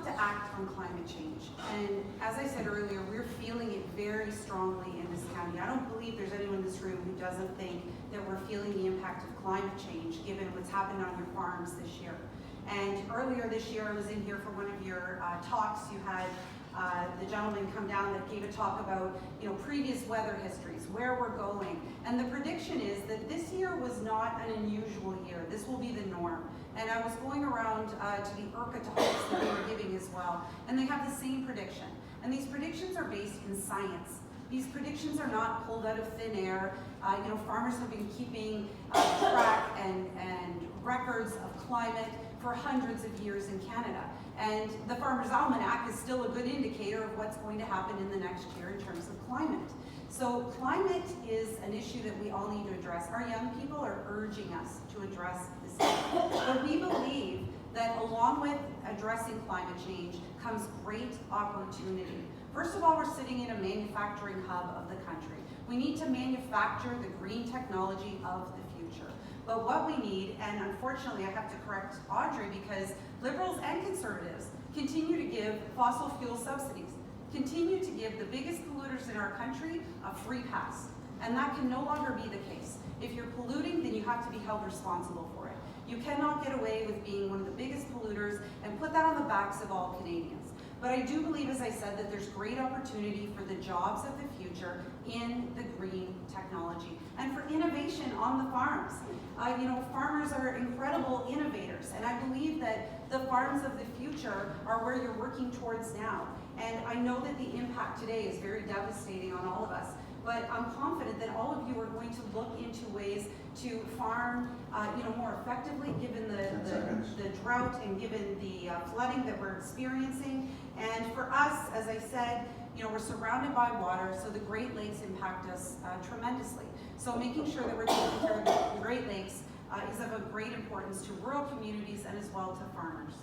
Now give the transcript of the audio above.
to act on climate change. And as I said earlier, we're feeling it very strongly in this county. I don't believe there's anyone in this room who doesn't think that we're feeling the impact of climate change given what's happened on your farms this year. And earlier this year, I was in here for one of your talks. You had the gentleman come down that gave a talk about previous weather histories, where we're going. And the prediction is that this year was not an unusual year. This will be the norm. And I was going around to the IRCA talks that they were giving as well, and they have the same prediction. And these predictions are based in science. These predictions are not pulled out of thin air. Farmers have been keeping track and records of climate for hundreds of years in Canada. And the Farmer's Almanac is still a good indicator of what's going to happen in the next year in terms of climate. So climate is an issue that we all need to address. Our young people are urging us to address this issue. But we believe that along with addressing climate change comes great opportunity. First of all, we're sitting in a manufacturing hub of the country. We need to manufacture the green technology of the future. But what we need, and unfortunately I have to correct Audrey because Liberals and Conservatives continue to give fossil fuel subsidies, continue to give the biggest polluters in our country a free pass. And that can no longer be the case. If you're polluting, then you have to be held responsible for it. You cannot get away with being one of the biggest polluters and put that on the backs of all Canadians. But I do believe, as I said, that there's great opportunity for the jobs of the future in the green technology and for innovation on the farms. Farmers are incredible innovators, and I believe that the farms of the future are where you're working towards now. And I know that the impact today is very devastating on all of us, but I'm confident that all of you are going to look into ways to farm more effectively given the drought and given the flooding that we're experiencing. And for us, as I said, we're surrounded by water, so the Great Lakes impact us tremendously. So making sure that we're taking care of the Great Lakes is of a great importance to rural communities and as well to farmers.